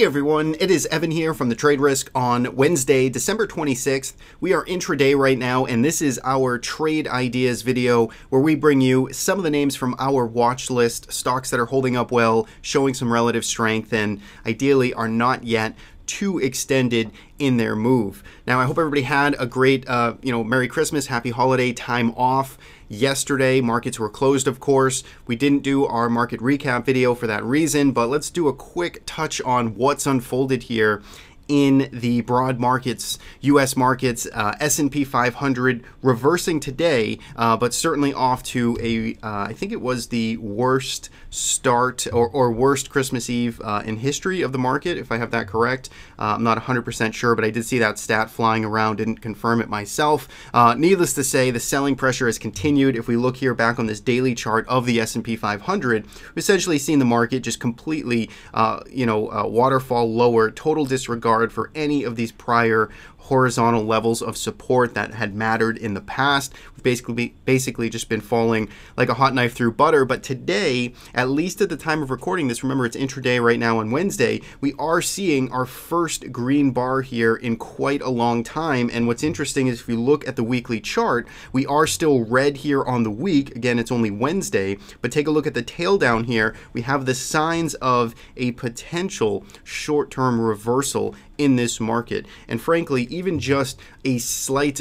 Hey everyone, it is Evan here from the Trade Risk on Wednesday, December 26th. We are intraday right now, and this is our trade ideas video where we bring you some of the names from our watch list, stocks that are holding up well, showing some relative strength, and ideally are not yet too extended in their move. Now, I hope everybody had a great, Merry Christmas, Happy Holiday time off. Yesterday, markets were closed, of course. We didn't do our market recap video for that reason, but let's do a quick touch on what's unfolded here in the broad markets, U.S. markets, S&P 500 reversing today, but certainly off to a, I think it was the worst start or worst Christmas Eve in history of the market, if I have that correct. I'm not 100% sure, but I did see that stat flying around, didn't confirm it myself. Needless to say, the selling pressure has continued. If we look here back on this daily chart of the S&P 500, we've essentially seen the market just completely, waterfall lower, total disregard for any of these prior horizontal levels of support that had mattered in the past. We've basically just been falling like a hot knife through butter. But today, at least at the time of recording this, remember it's intraday right now on Wednesday, we are seeing our first green bar here in quite a long time. And what's interesting is if you look at the weekly chart, we are still red here on the week. Again, it's only Wednesday, but take a look at the tail down here. We have the signs of a potential short-term reversal in this market. And frankly, even just a slight,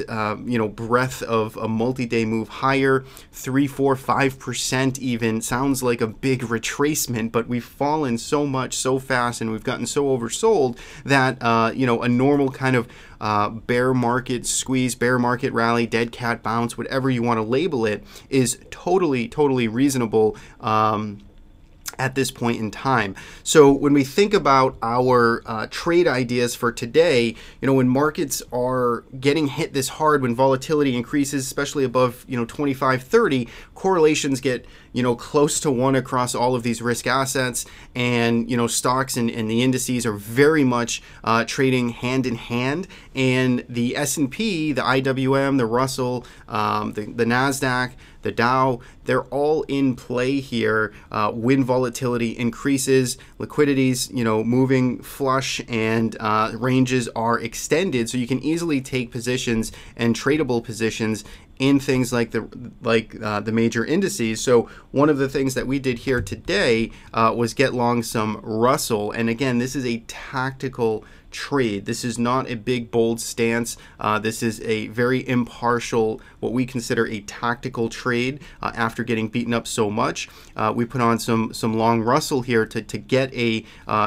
breath of a multi-day move higher, 3, 4, 5% even, sounds like a big retracement, but we've fallen so much so fast and we've gotten so oversold that, a normal kind of bear market squeeze, bear market rally, dead cat bounce, whatever you want to label it, is totally reasonable at this point in time. So when we think about our trade ideas for today, when markets are getting hit this hard, when volatility increases, especially above 25, 30, correlations get close to 1 across all of these risk assets, and stocks and the indices are very much trading hand in hand. And the S&P, the IWM, the Russell, the NASDAQ, the Dow, they're all in play here when volatility increases, liquidities, moving flush, and ranges are extended. So you can easily take positions and tradable positions in things like the major indices. So one of the things that we did here today was get long some Russell. And again, this is a tactical trade. This is not a big bold stance. This is a very impartial, what we consider a tactical trade after getting beaten up so much. We put on some long Russell here to get a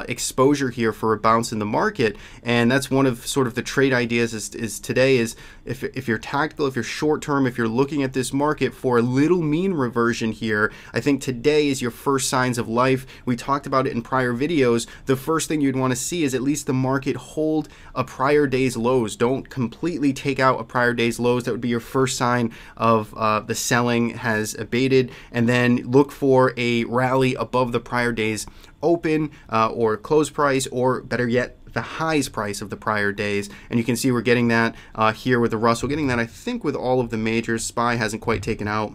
exposure here for a bounce in the market. And that's one of sort of the trade ideas is today is if you're tactical, if you're short term, if you're looking at this market for a little mean reversion here, I think today is your first signs of life. We talked about it in prior videos. The first thing you'd want to see is at least the market hold a prior day's lows. Don't completely take out a prior day's lows. That would be your first sign of the selling has abated. And then look for a rally above the prior day's open or close price, or better yet, the highs price of the prior days. And you can see we're getting that here with the Russell, getting that I think with all of the majors. SPY hasn't quite taken out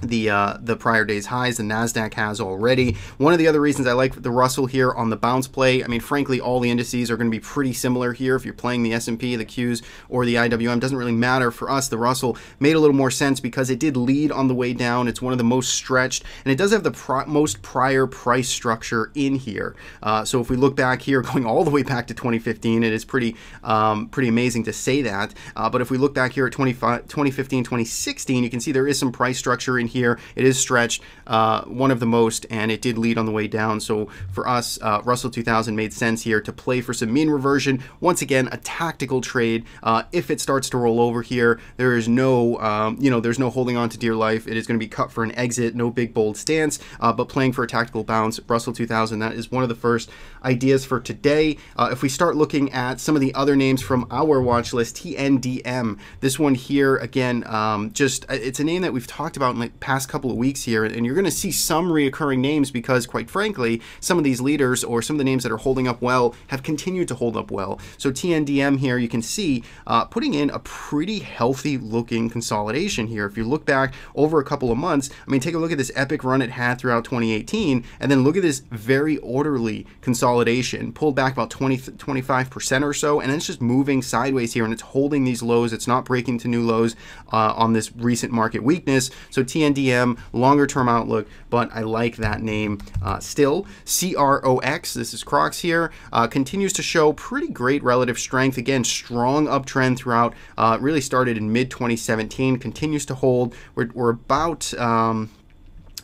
the prior day's highs. The NASDAQ has already. One of the other reasons I like the Russell here on the bounce play, I mean, frankly, all the indices are going to be pretty similar here. If you're playing the S&P, the Qs, or the IWM, doesn't really matter. For us, the Russell made a little more sense because it did lead on the way down. It's one of the most stretched, and it does have the most prior price structure in here. So if we look back here, going all the way back to 2015, it is pretty amazing to say that. But if we look back here at 2015, 2016, you can see there is some price structure in here. It is stretched, one of the most, and it did lead on the way down. So for us, Russell 2000 made sense here to play for some mean reversion. Once again, a tactical trade. If it starts to roll over here, there is no, there's no holding on to dear life. It is going to be cut for an exit, no big bold stance, but playing for a tactical bounce. Russell 2000, that is one of the first ideas for today. If we start looking at some of the other names from our watch list, TNDM, this one here, again, it's a name that we've talked about in like past couple of weeks here, and you're going to see some reoccurring names because, quite frankly, some of these leaders or some of the names that are holding up well have continued to hold up well. So TNDM here, you can see putting in a pretty healthy looking consolidation here. If you look back over a couple of months, I mean, take a look at this epic run it had throughout 2018, and then look at this very orderly consolidation, pulled back about 25% or so, and then it's just moving sideways here, and it's holding these lows. It's not breaking to new lows on this recent market weakness. So TNDM, longer term outlook, but I like that name still. CROX, this is CROX here, continues to show pretty great relative strength. Again, strong uptrend throughout, really started in mid 2017, continues to hold. We're about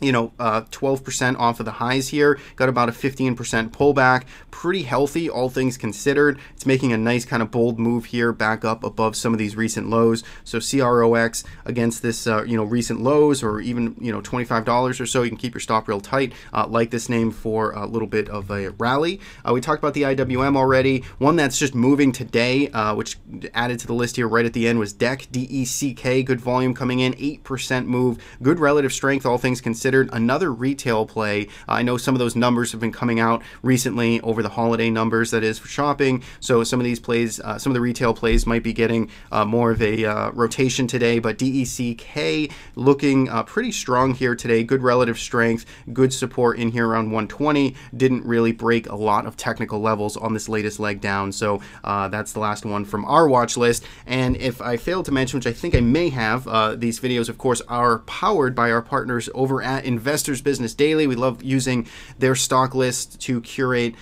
12% off of the highs here, got about a 15% pullback, pretty healthy, all things considered. It's making a nice kind of bold move here back up above some of these recent lows. So CROX against this, recent lows, or even, $25 or so, you can keep your stop real tight. Like this name for a little bit of a rally. We talked about the IWM already. One that's just moving today, which added to the list here right at the end, was DECK, D-E-C-K, good volume coming in, 8% move, good relative strength, all things considered. Another retail play. I know some of those numbers have been coming out recently over the holiday numbers, that is, for shopping. So some of these plays, some of the retail plays might be getting more of a rotation today, but DECK looking pretty strong here today. Good relative strength, good support in here around 120. Didn't really break a lot of technical levels on this latest leg down. So that's the last one from our watch list. And if I failed to mention, which I think I may have, these videos, of course, are powered by our partners over at Investors Business Daily. We love using their stock list to curate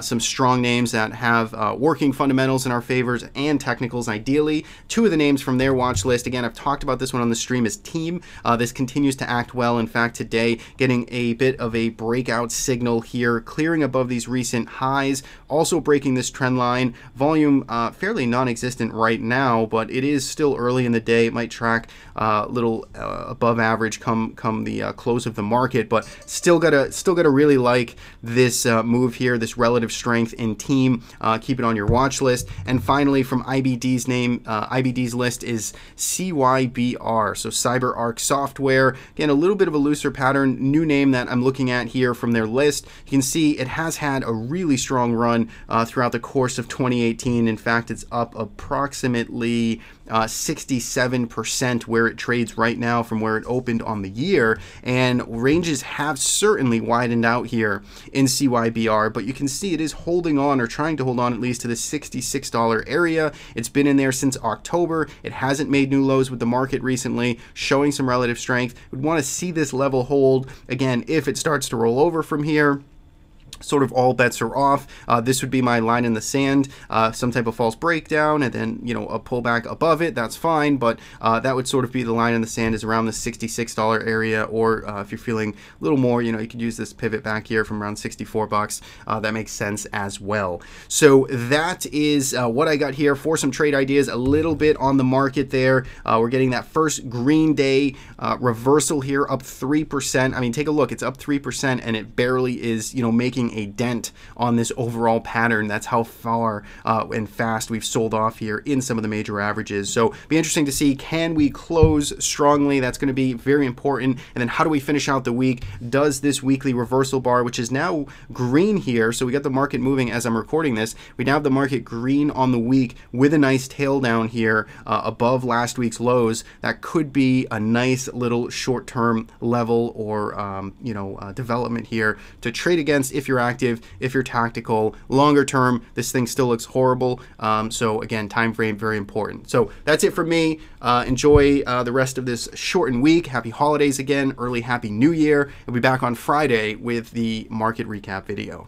some strong names that have working fundamentals in our favors and technicals ideally. Two of the names from their watch list, again, I've talked about this one on the stream, is Team. This continues to act well. In fact, today getting a bit of a breakout signal here, clearing above these recent highs, also breaking this trend line. Volume fairly non-existent right now, but it is still early in the day. It might track a little above average come the close of the market, but still gotta really like this move here, this relative strength in Team. Keep it on your watch list. And finally, from IBD's list is CYBR, so CyberArk Software. Again, a little bit of a looser pattern, new name that I'm looking at here from their list. You can see it has had a really strong run throughout the course of 2018. In fact, it's up approximately 67% where it trades right now from where it opened on the year, and ranges have certainly widened out here in CYBR, but you can see it is holding on, or trying to hold on at least, to the $66 area. It's been in there since October. It hasn't made new lows with the market recently, showing some relative strength. We'd want to see this level hold. Again, if it starts to roll over from here, sort of all bets are off. This would be my line in the sand, some type of false breakdown, and then a pullback above it. That's fine, but that would sort of be the line in the sand, is around the $66 area, or if you're feeling a little more, you could use this pivot back here from around 64 bucks. That makes sense as well. So that is what I got here for some trade ideas. A little bit on the market there. We're getting that first green day reversal here, up 3%. I mean, take a look. It's up 3%, and it barely is making a dent on this overall pattern. That's how far and fast we've sold off here in some of the major averages. So be interesting to see, can we close strongly? That's going to be very important. And then how do we finish out the week? Does this weekly reversal bar, which is now green here, so we got the market moving as I'm recording this, we now have the market green on the week with a nice tail down here above last week's lows. That could be a nice little short-term level or development here to trade against if you're active, if you're tactical. Longer term, this thing still looks horrible. So again, time frame very important. So that's it for me. Enjoy the rest of this shortened week. Happy holidays again, early happy new year. We'll be back on Friday with the market recap video.